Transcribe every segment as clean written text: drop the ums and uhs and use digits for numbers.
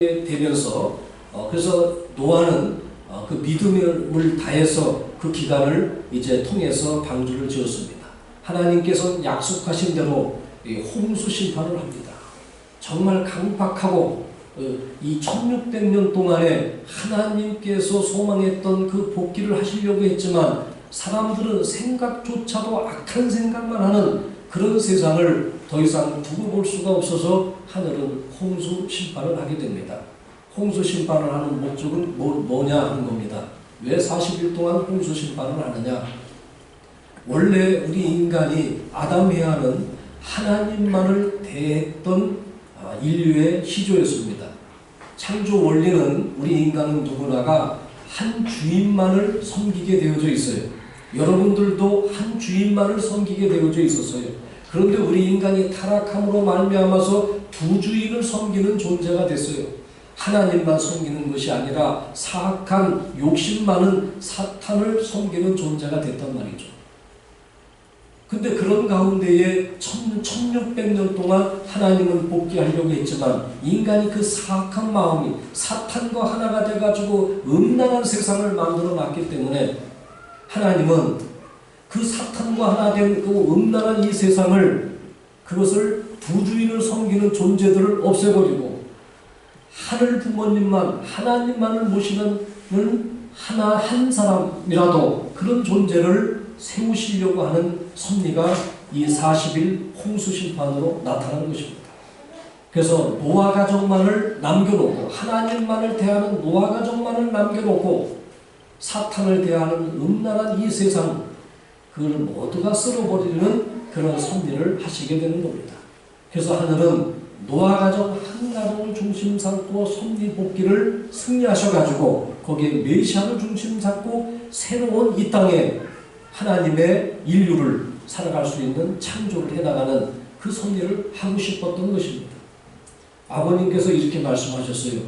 되면서 그래서 노아는 그 믿음을 다해서 그 기간을 이제 통해서 방주를 지었습니다. 하나님께서는 약속하신 대로 홍수 심판을 합니다. 정말 강박하고 이 1600년 동안에 하나님께서 소망했던 그 복귀를 하시려고 했지만 사람들은 생각조차도 악한 생각만 하는 그런 세상을 더 이상 두고 볼 수가 없어서 하늘은 홍수 심판을 하게 됩니다. 홍수 심판을 하는 목적은 뭐냐 하는 겁니다. 왜 40일 동안 홍수 심판을 하느냐? 원래 우리 인간이 아담 해와는 하나님만을 대했던 인류의 시조였습니다. 창조 원리는 우리 인간은 누구나가 한 주인만을 섬기게 되어져 있어요. 여러분들도 한 주인만을 섬기게 되어져 있었어요. 그런데 우리 인간이 타락함으로 말미암아서 두 주인을 섬기는 존재가 됐어요. 하나님만 섬기는 것이 아니라 사악한 욕심 많은 사탄을 섬기는 존재가 됐단 말이죠. 근데 그런 가운데에 1600년 동안 하나님은 복귀하려고 했지만 인간이 그 사악한 마음이 사탄과 하나가 돼가지고 음란한 세상을 만들어 놨기 때문에 하나님은 그 사탄과 하나 된 그 음란한 이 세상을 그것을 두 주인을 섬기는 존재들을 없애버리고 하늘 부모님만 하나님만을 모시는 한 사람이라도 그런 존재를 세우시려고 하는 섭리가 이 40일 홍수 심판으로 나타난 것입니다. 그래서 노아 가족만을 남겨놓고 하나님만을 대하는 노아 가족만을 남겨놓고 사탄을 대하는 음란한 이 세상 그걸 모두가 쓸어버리는 그런 섭리를 하시게 되는 겁니다. 그래서 하늘은 노아 가족 한 가족을 중심 삼고 섭리 복귀를 승리하셔가지고 거기에 메시아를 중심 삼고 새로운 이 땅에 하나님의 인류를 살아갈 수 있는 창조를 해나가는 그 섭리를 하고 싶었던 것입니다. 아버님께서 이렇게 말씀하셨어요.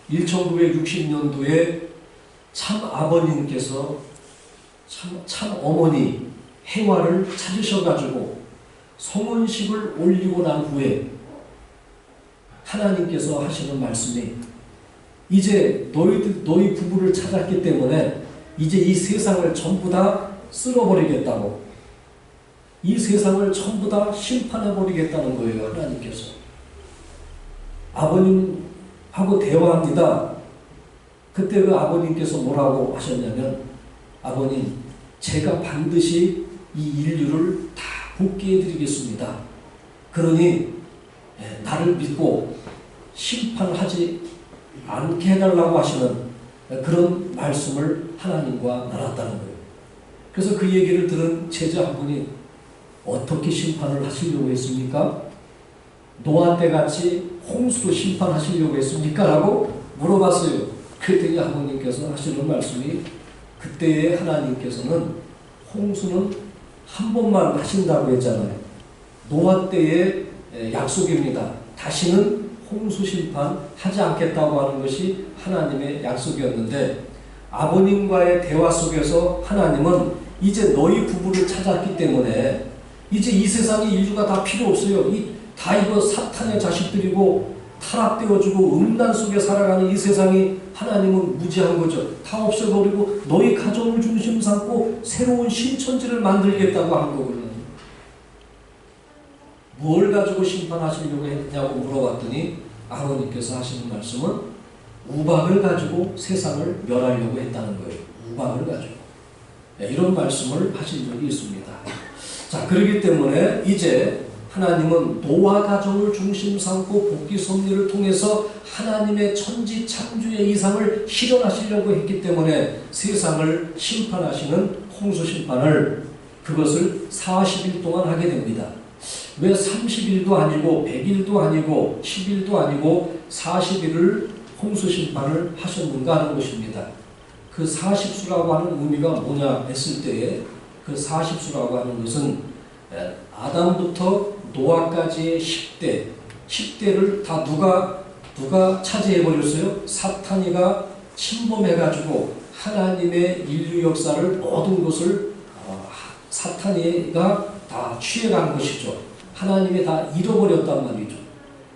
1960년도에 참 아버님께서 참 어머니 행화를 찾으셔가지고 성혼식을 올리고 난 후에 하나님께서 하시는 말씀이 이제 너희 부부를 찾았기 때문에 이제 이 세상을 전부 다 쓸어버리겠다고 이 세상을 전부 다 심판해버리겠다는 거예요. 하나님께서 아버님하고 대화합니다. 그때 그 아버님께서 뭐라고 하셨냐면 아버님 제가 반드시 이 인류를 다 복귀해드리겠습니다. 그러니 나를 믿고 심판하지 않게 해달라고 하시는 그런 말씀을 하나님과 나눴다는 거예요. 그래서 그 얘기를 들은 제자 한 분이 어떻게 심판을 하시려고 했습니까? 노아 때 같이 홍수로 심판하시려고 했습니까? 라고 물어봤어요. 그랬더니 아버님께서 하시는 말씀이 그때의 하나님께서는 홍수는 한 번만 하신다고 했잖아요. 노아 때의 약속입니다. 다시는 홍수 심판하지 않겠다고 하는 것이 하나님의 약속이었는데 아버님과의 대화 속에서 하나님은 이제 너희 부부를 찾았기 때문에 이제 이 세상에 인류가 다 필요 없어요. 다 이거 사탄의 자식들이고 타락되어지고 음란 속에 살아가는 이 세상이 하나님은 무지한 거죠. 다 없애버리고 너희 가정을 중심 삼고 새로운 신천지를 만들겠다고 한 거거든요. 뭘 가지고 심판하시려고 했냐고 물어봤더니 아버님께서 하시는 말씀은 우박을 가지고 세상을 멸하려고 했다는 거예요. 우박을 가지고. 이런 말씀을 하신 적이 있습니다. 자, 그렇기 때문에 이제 하나님은 노아 가정을 중심 삼고 복귀 섭리를 통해서 하나님의 천지 창조의 이상을 실현하시려고 했기 때문에 세상을 심판하시는 홍수 심판을 그것을 40일 동안 하게 됩니다. 왜 30일도 아니고 100일도 아니고 10일도 아니고 40일을 홍수 심판을 하셨는가 하는 것입니다. 그 40수라고 하는 의미가 뭐냐 했을 때에 그 40수라고 하는 것은 아담부터 노아까지의 10대를 다 누가 차지해버렸어요? 사탄이가 침범해가지고 하나님의 인류 역사를 모든 것을 사탄이가 다 취해간 것이죠. 하나님이 다 잃어버렸단 말이죠.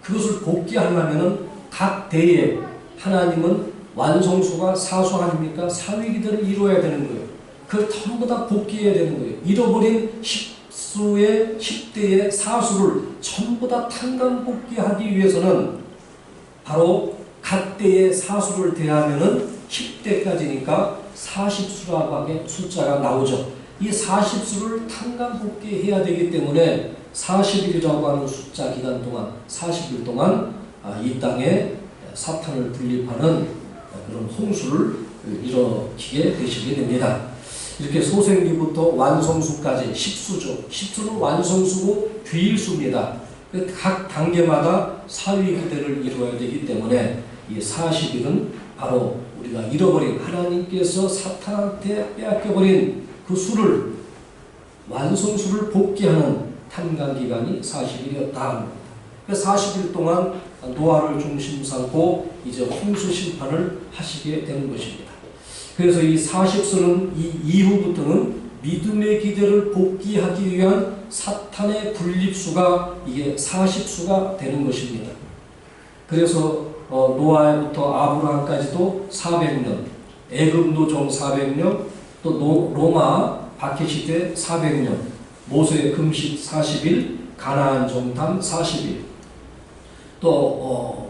그것을 복귀하려면 각 대에 하나님은 완성수가 사수 아닙니까? 사위기대를 이루어야 되는 거예요. 그걸 전부 다 복귀해야 되는 거예요. 잃어버린 10대의 사수를 전부 다 탕감복귀하기 위해서는 바로 갓대의 사수를 대하면은 10대까지니까 40수라고 하게 숫자가 나오죠. 이 40수를 탕감복귀해야 되기 때문에 40일이라고 하는 숫자 기간 동안 40일 동안 이 땅에 사탄을 분립하는 그런 홍수를 일으키게 되시게 됩니다. 이렇게 소생기부터 완성수까지 10수죠. 10수는 완성수고 귀일수입니다. 각 단계마다 사위기대를 이루어야 되기 때문에 이 40일은 바로 우리가 잃어버린 하나님께서 사탄한테 빼앗겨버린 그 수를 완성수를 복귀하는 탐관기간이 40일이었다. 40일 동안 노아를 중심 삼고 이제 홍수 심판을 하시게 되는 것입니다. 그래서 이 40수는 이 이후부터는 믿음의 기대를 복귀하기 위한 사탄의 분립수가 이게 40수가 되는 것입니다. 그래서 노아부터 아브라함까지도 400년, 애굽 노정 400년, 또 로마 박해시대 400년, 모세의 금식 40일, 가나안 정탐 40일, 또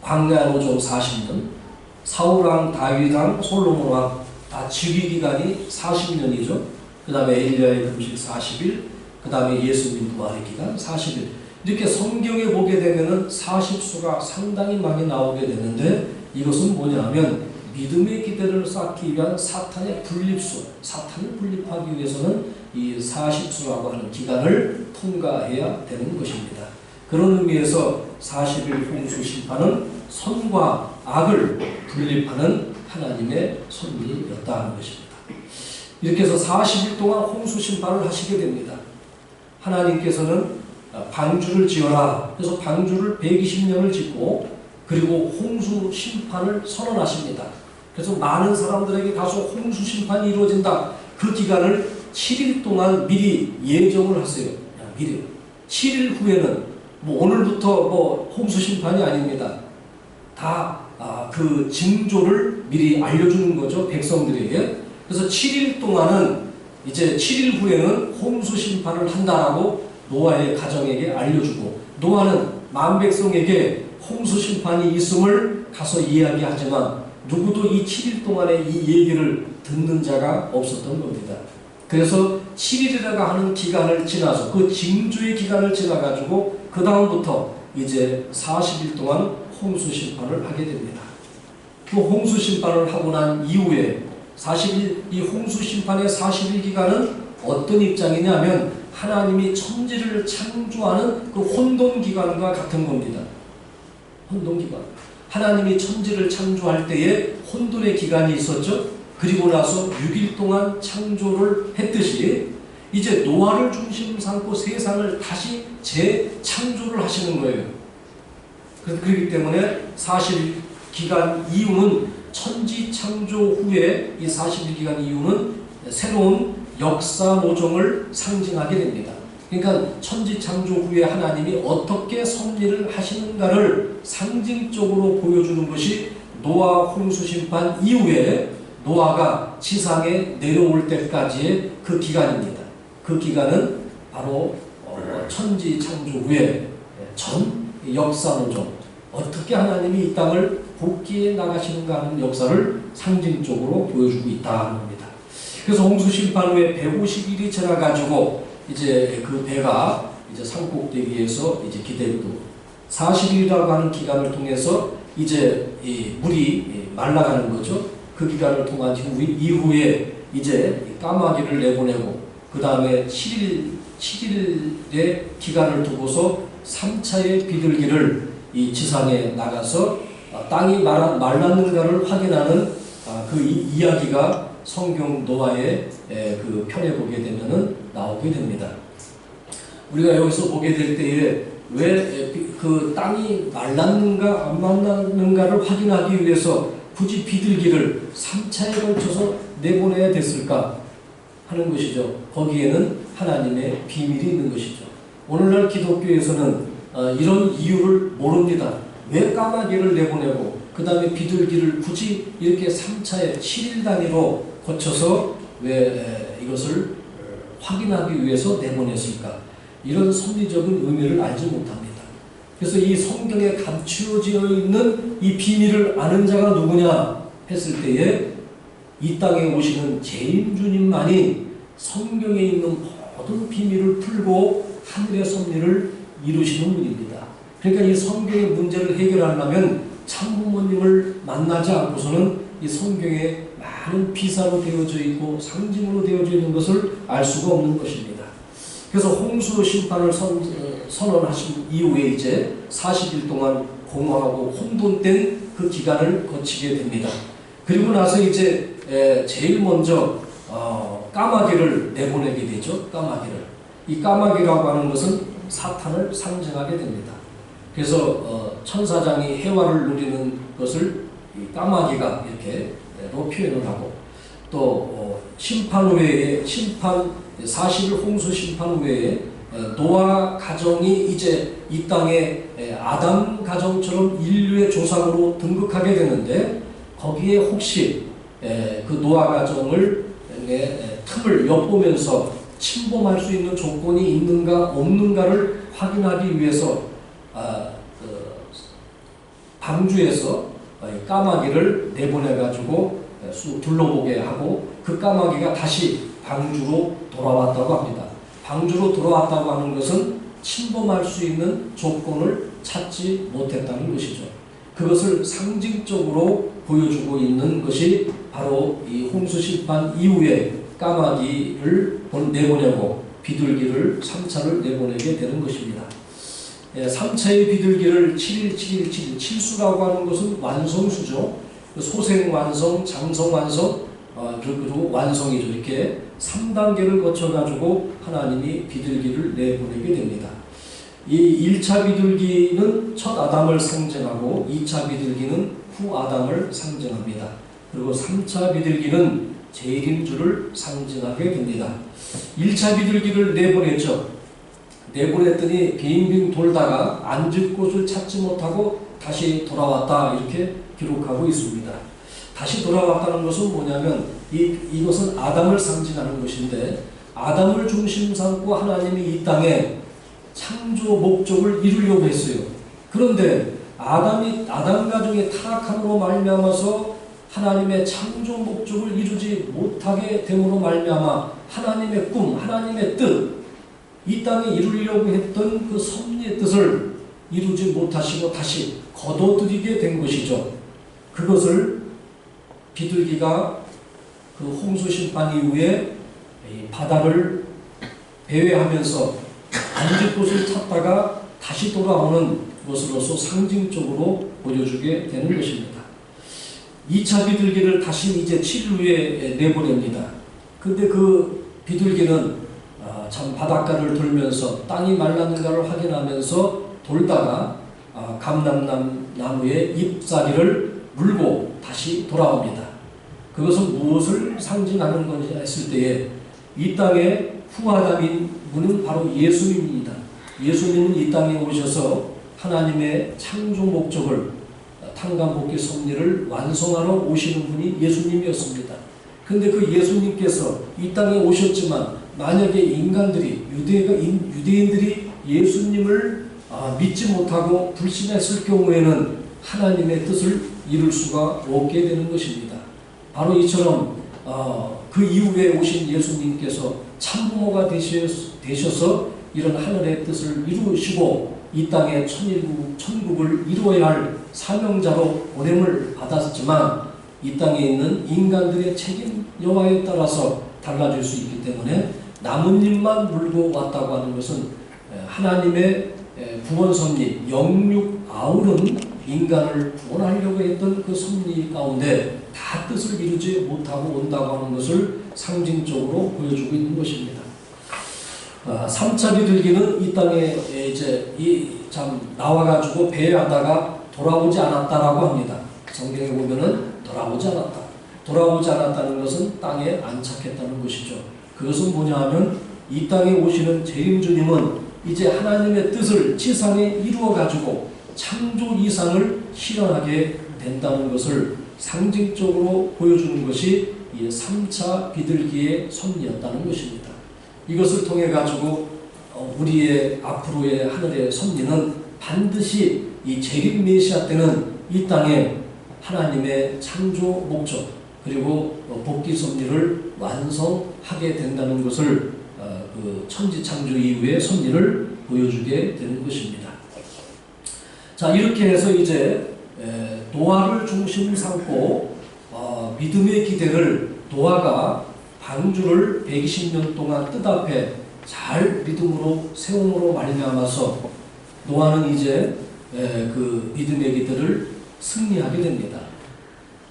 광야 노정 40년, 사울왕, 다윗왕, 솔로몬왕 다 즉위기간이 40년이죠. 그 다음에 엘리야의 금식 40일, 그 다음에 예수님 부활의 기간 40일. 이렇게 성경에 보게 되면은 40수가 상당히 많이 나오게 되는데 이것은 뭐냐면 믿음의 기대를 쌓기 위한 사탄의 분립수, 사탄을 분립하기 위해서는 이 40수라고 하는 기간을 통과해야 되는 것입니다. 그런 의미에서 40일 홍수 심판은 선과 악을 분립하는 하나님의 섭리였다는 것입니다. 이렇게 해서 40일 동안 홍수 심판을 하시게 됩니다. 하나님께서는 방주를 지어라. 그래서 방주를 120년을 짓고 그리고 홍수 심판을 선언하십니다. 그래서 많은 사람들에게 가서 홍수 심판이 이루어진다. 그 기간을 7일 동안 미리 예정을 하세요. 미리. 7일 후에는 오늘부터 홍수 심판이 아닙니다. 다 그 징조를 미리 알려주는 거죠. 백성들에게. 그래서 7일 동안은 이제 7일 후에는 홍수 심판을 한다라고 노아의 가정에게 알려주고 노아는 만백성에게 홍수 심판이 있음을 가서 이야기하지만 누구도 이 7일 동안에 이 얘기를 듣는 자가 없었던 겁니다. 그래서 7일이라고 하는 기간을 지나서 그 징조의 기간을 지나가지고 그 다음부터 이제 40일 동안 홍수 심판을 하게 됩니다. 그 홍수 심판을 하고 난 이후에 40일, 이 홍수 심판의 40일 기간은 어떤 입장이냐면 하나님이 천지를 창조하는 그 혼돈 기간과 같은 겁니다. 혼돈 기간. 하나님이 천지를 창조할 때에 혼돈의 기간이 있었죠. 그리고 나서 6일 동안 창조를 했듯이 이제 노아를 중심 삼고 세상을 다시 재창조를 하시는 거예요. 그렇기 때문에 40일 기간 이후는 천지 창조 후에 이 40일 기간 이후는 새로운 역사 노정을 상징하게 됩니다. 그러니까 천지 창조 후에 하나님이 어떻게 섭리를 하시는가를 상징적으로 보여주는 것이 노아 홍수 심판 이후에 노아가 지상에 내려올 때까지의 그 기간입니다. 그 기간은 바로 천지 창조 후에 전 역사 노정, 어떻게 하나님이 이 땅을 복귀해 나가시는가 하는 역사를 상징적으로 보여주고 있다는 겁니다. 그래서 홍수 심판 후에 150일이 지나가지고 이제 그 배가 이제 산꼭대기에서 이제 기대도 40일이라고 하는 기간을 통해서 이제 이 물이 말라가는 거죠. 그 기간을 통한 이후에 이제 까마귀를 내보내고 그 다음에 7일의 기간을 두고서 3차의 비둘기를 이 지상에 나가서 땅이 말랐는가를 확인하는 그 이야기가 성경 노아의 그 편에 보게 되면은 나오게 됩니다. 우리가 여기서 보게 될 때에 왜 그 땅이 말랐는가 안 말랐는가를 확인하기 위해서 굳이 비둘기를 3차에 걸쳐서 내보내야 됐을까 하는 것이죠. 거기에는 하나님의 비밀이 있는 것이죠. 오늘날 기독교에서는 이런 이유를 모릅니다. 왜 까마귀를 내보내고 그 다음에 비둘기를 굳이 이렇게 3차에 7일 단위로 거쳐서 왜 이것을 확인하기 위해서 내보냈을까? 이런 섭리적인 의미를 알지 못합니다. 그래서 이 성경에 감추어져 있는 이 비밀을 아는 자가 누구냐 했을 때에 이 땅에 오시는 재림주님만이 성경에 있는 모든 비밀을 풀고 하늘의 섭리를 이루시는 분입니다. 그러니까 이 성경의 문제를 해결하려면 참부모님을 만나지 않고서는 이 성경에 많은 비사로 되어져 있고 상징으로 되어져 있는 것을 알 수가 없는 것입니다. 그래서 홍수 심판을 선언하신 이후에 이제 40일 동안 공허하고 혼돈된 그 기간을 거치게 됩니다. 그리고 나서 이제 제일 먼저 까마귀를 내보내게 되죠. 까마귀를. 이 까마귀라고 하는 것은 사탄을 상징하게 됩니다. 그래서 천사장이 해화를 누리는 것을 이 까마귀가 이렇게 표현을 하고 또 심판 후에 40일 홍수 심판 후에 노아 가정이 이제 이 땅에 아담 가정처럼 인류의 조상으로 등극하게 되는데 거기에 혹시 그 노아 가정을 틈을 엿보면서 침범할 수 있는 조건이 있는가 없는가를 확인하기 위해서 방주에서 까마귀를 내보내가지고 쑥 둘러보게 하고 그 까마귀가 다시 방주로 돌아왔다고 합니다. 방주로 돌아왔다고 하는 것은 침범할 수 있는 조건을 찾지 못했다는 것이죠. 그것을 상징적으로 보여주고 있는 것이 바로 이 홍수 심판 이후에 까마귀를 내보내고 비둘기를 3차를 내보내게 되는 것입니다. 3차의 비둘기를 7일, 7일, 7일, 7수라고 하는 것은 완성수죠. 소생 완성, 장성 완성, 그리고 완성이죠. 이렇게 3단계를 거쳐가지고 하나님이 비둘기를 내보내게 됩니다. 이 1차 비둘기는 첫 아담을 상징하고 2차 비둘기는 후 아담을 상징합니다. 그리고 3차 비둘기는 재림주를 상징하게 됩니다. 1차 비둘기를 내보냈죠. 내보냈더니 빙빙 돌다가 앉을 곳을 찾지 못하고 다시 돌아왔다 이렇게 기록하고 있습니다. 다시 돌아왔다는 것은 뭐냐면 이것은 아담을 상징하는 것인데 아담을 중심 삼고 하나님이 이 땅에 창조 목적을 이루려고 했어요. 그런데 아담 가정의 타락함으로 말미암아서 하나님의 창조 목적을 이루지 못하게 됨으로 말미암아 하나님의 꿈, 하나님의 뜻, 이 땅에 이루려고 했던 그 섭리의 뜻을 이루지 못하시고 다시 거둬들이게 된 것이죠. 그것을 비둘기가 그 홍수 심판 이후에 바다를 배회하면서 앉을 곳을 찾다가 다시 돌아오는 것으로서 상징적으로 보여주게 되는 것입니다. 2차 비둘기를 다시 이제 7일 후에 내보냅니다. 근데 그 비둘기는 참 바닷가를 돌면서 땅이 말랐는가를 확인하면서 돌다가 감람나무의 잎사귀를 물고 다시 돌아옵니다. 그것은 무엇을 상징하는 것이냐 했을 때에 이 땅에 후아담인 분은 바로 예수님입니다. 예수님은 이 땅에 오셔서 하나님의 창조 목적을 탕감복귀 섭리를 완성하러 오시는 분이 예수님이었습니다. 그런데 그 예수님께서 이 땅에 오셨지만 만약에 인간들이 유대인들이 예수님을 믿지 못하고 불신했을 경우에는 하나님의 뜻을 이룰 수가 없게 되는 것입니다. 바로 이처럼 그 이후에 오신 예수님께서 참부모가 되셔서 이런 하늘의 뜻을 이루시고 이 땅에 천국을 이루어야 할 사명자로 보냄을 받았지만 이 땅에 있는 인간들의 책임 여하에 따라서 달라질 수 있기 때문에 나뭇잎만 물고 왔다고 하는 것은 하나님의 구원 섭리, 영육 아울은 인간을 구원하려고 했던 그 섭리 가운데 다 뜻을 이루지 못하고 온다고 하는 것을 상징적으로 보여주고 있는 것입니다. 3차 비둘기는 이 땅에 이제 나와가지고 배회하다가 돌아오지 않았다라고 합니다. 성경에 보면은 돌아오지 않았다. 돌아오지 않았다는 것은 땅에 안착했다는 것이죠. 그것은 뭐냐 하면 이 땅에 오시는 재림주님은 이제 하나님의 뜻을 지상에 이루어가지고 창조 이상을 실현하게 된다는 것을 상징적으로 보여주는 것이 이 3차 비둘기의 섭리였다는 것입니다. 이것을 통해 가지고 우리의 앞으로의 하늘의 섭리는 반드시 이 재림 메시아 때는 이 땅에 하나님의 창조 목적 그리고 복귀 섭리를 완성하게 된다는 것을 그 천지 창조 이후의 섭리를 보여주게 되는 것입니다. 자, 이렇게 해서 이제 노아를 중심 삼고 믿음의 기대를 노아가 방주를 120년 동안 뜻 앞에 잘 믿음으로 세움으로 말미암아서 노아는 이제 그 믿음의 기대를 승리하게 됩니다.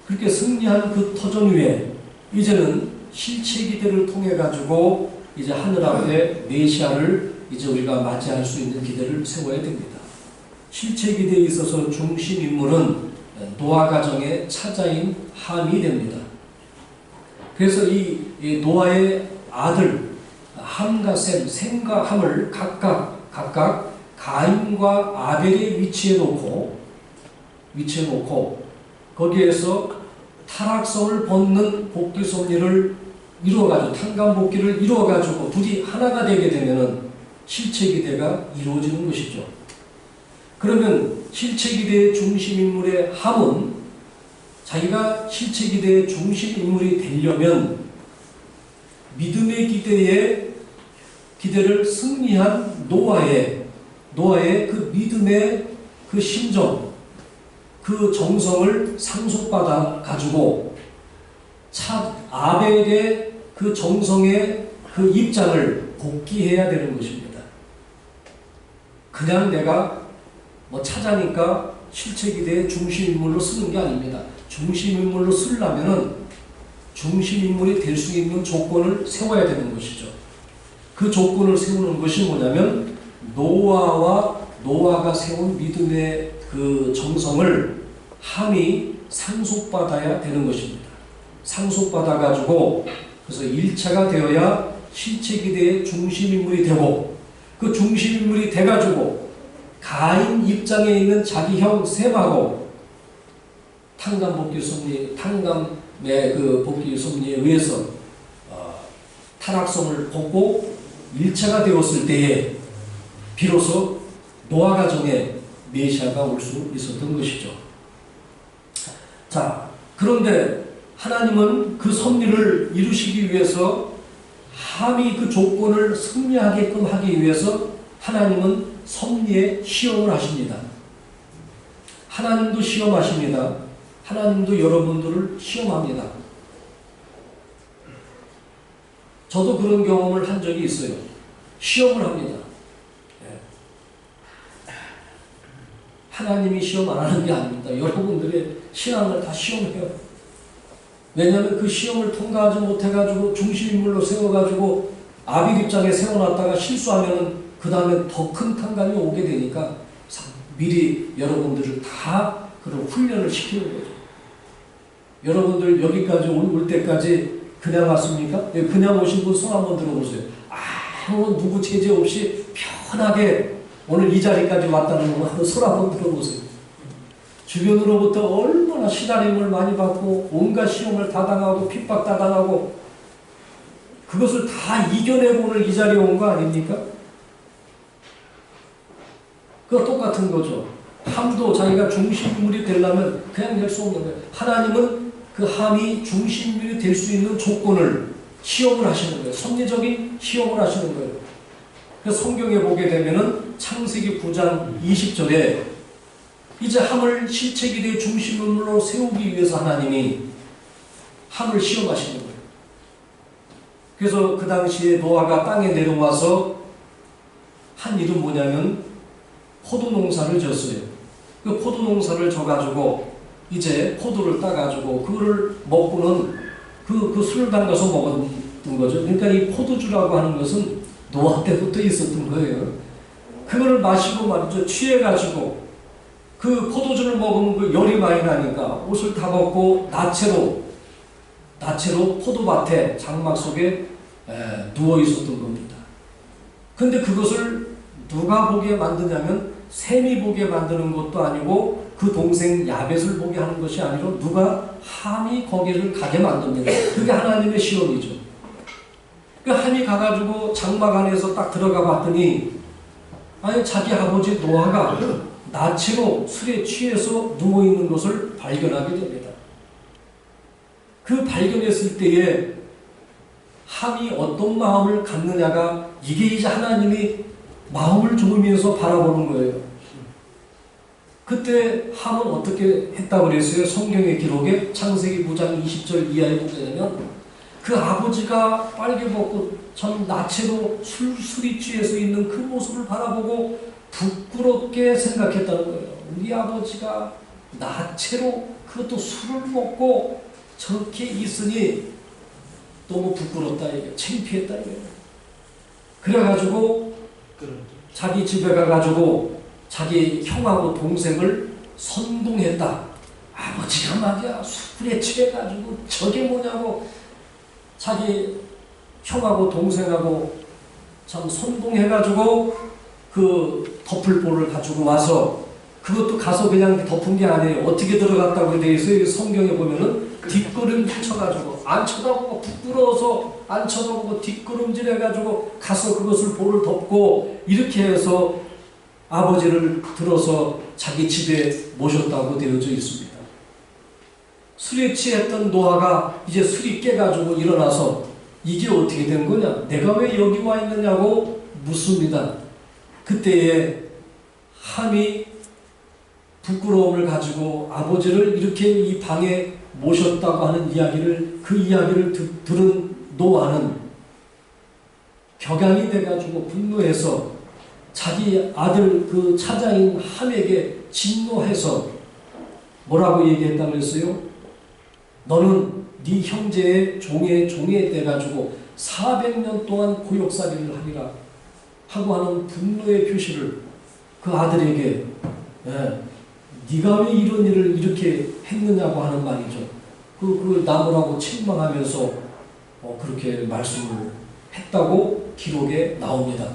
그렇게 승리한 그 터전 위에 이제는 실체 기대를 통해 가지고 이제 하늘 앞에 메시아를 이제 우리가 맞이할 수 있는 기대를 세워야 됩니다. 실체 기대에 있어서 중심 인물은 노아 가정의 차자인 함이 됩니다. 그래서 이 노아의 아들 함과 셈과 함을 각각 가인과 아벨의 위치에 놓고 거기에서 타락성을 벗는 복귀 섭리를 이루어가지고 탄감 복귀를 이루어가지고 둘이 하나가 되게 되면은 실체 기대가 이루어지는 것이죠. 그러면 실체 기대의 중심 인물의 함은 자기가 실체 기대의 중심 인물이 되려면 믿음의 기대를 승리한 노아의 그 믿음의 그 심정, 그 정성을 상속받아 가지고 아벨의 그 정성의 그 입장을 복귀해야 되는 것입니다. 그냥 내가 찾아니까 실체 기대의 중심 인물로 쓰는 게 아닙니다. 중심 인물로 쓰려면은 중심 인물이 될 수 있는 조건을 세워야 되는 것이죠. 그 조건을 세우는 것이 뭐냐면 노아가 세운 믿음의 그 정성을 함이 상속받아야 되는 것입니다. 상속받아 가지고 그래서 1차가 되어야 실체 기대의 중심 인물이 되고 그 중심 인물이 돼 가지고 가인 입장에 있는 자기 형 셈하고 탄감 복귀 섭리, 탄감의 그 복귀 섭리에 의해서 타락성을 벗고 1차가 되었을 때에 비로소 노아 가정에 메시아가 올 수 있었던 것이죠. 자, 그런데 하나님은 그 섭리를 이루시기 위해서 함이 그 조건을 승리하게끔 하기 위해서 하나님은 섭리에 시험을 하십니다. 하나님도 시험하십니다. 하나님도 여러분들을 시험합니다. 저도 그런 경험을 한 적이 있어요. 시험을 합니다. 하나님이 시험 안 하는 게 아닙니다. 여러분들의 신앙을 다 시험해요. 왜냐하면 그 시험을 통과하지 못해가지고 중심인물로 세워가지고 아빌 입장에 세워놨다가 실수하면 그 다음에 더 큰 탄감이 오게 되니까 미리 여러분들을 다 그런 훈련을 시키는 거죠. 여러분들 여기까지 올 때까지 그냥 왔습니까? 그냥 오신 분 손 한번 들어보세요. 아무 누구 제재 없이 편하게 오늘 이 자리까지 왔다는 분 손 한번 들어보세요. 주변으로부터 얼마나 시달림을 많이 받고 온갖 시험을 다 당하고 핍박 다 당하고 그것을 다 이겨내고 오늘 이 자리에 온 거 아닙니까? 그거 똑같은 거죠. 함도 자기가 중심인물이 되려면 그냥 될 수 없는 거예요. 하나님은 그 함이 중심인물이 될 수 있는 조건을 시험을 하시는 거예요. 섭리적인 시험을 하시는 거예요. 그래서 성경에 보게 되면은 창세기 9장 20절에 이제 함을 실체 기대의 중심인물로 세우기 위해서 하나님이 함을 시험하시는 거예요. 그래서 그 당시에 노아가 땅에 내려와서 한 일은 뭐냐면 포도 농사를 지었어요. 그 포도 농사를 져가지고 이제 포도를 따가지고 그거를 먹고는 그 술을 담가서 먹었던 거죠. 그러니까 이 포도주라고 하는 것은 노아 때부터 있었던 거예요. 그거를 마시고 말이죠. 취해가지고 그 포도주를 먹으면 그 열이 많이 나니까 옷을 다 벗고 나체로 포도밭에 장막 속에 누워 있었던 겁니다. 근데 그것을 누가 보게 만드냐면 셈이 보게 만드는 것도 아니고 그 동생 야벳을 보게 하는 것이 아니라 누가 함이 거기를 가게 만듭니다. 그게 하나님의 시험이죠. 그 함이 가가지고 장막 안에서 딱 들어가 봤더니 아니 자기 아버지 노아가 나체로 술에 취해서 누워있는 것을 발견하게 됩니다. 그 발견했을 때에 함이 어떤 마음을 갖느냐가 이게 이제 하나님이 마음을 조으면서 바라보는 거예요. 그때 함은 어떻게 했다고 그랬어요? 성경의 기록에 창세기 9장 20절 이하에 보게 되면 그 아버지가 빨개벗고 참 나체로 술이 취해서 있는 그 모습을 바라보고 부끄럽게 생각했다는 거예요. 우리 아버지가 나체로 그것도 술을 먹고 저렇게 있으니 너무 부끄럽다 이게 창피했다 이거예요. 그래가지고 자기 집에 가가지고 자기 형하고 동생을 선동했다. 아버지가 말이야 술에 취해가지고 저게 뭐냐고 자기 형하고 동생하고 참 선동해가지고 그 덮을볼을 가지고 와서 그것도 가서 그냥 덮은 게 아니에요. 어떻게 들어갔다고 되어 있어요. 뒷걸음 쳐가지고 안 쳐다보고 부끄러워서 안 쳐다보고 뒷걸음질 해가지고 가서 그것을 볼을 덮고 이렇게 해서 아버지를 들어서 자기 집에 모셨다고 되어져 있습니다. 술에 취했던 노아가 이제 술이 깨가지고 일어나서 이게 어떻게 된 거냐? 내가 왜 여기 와 있느냐고 묻습니다. 그때에 함이 부끄러움을 가지고 아버지를 이렇게 이 방에 모셨다고 하는 이야기를 그 이야기를 들은 노아는 격양이 돼가지고 분노해서 자기 아들 그 차장인 함에게 진노해서 뭐라고 얘기했다고 했어요? 너는 네 형제의 종에 돼가지고 400년 동안 고역살이를 하리라 하고 하는 분노의 표시를 그 아들에게 네가 왜 이런 일을 이렇게 했느냐고 하는 말이죠. 그 나무라고 책망하면서 그렇게 말씀을 했다고 기록에 나옵니다.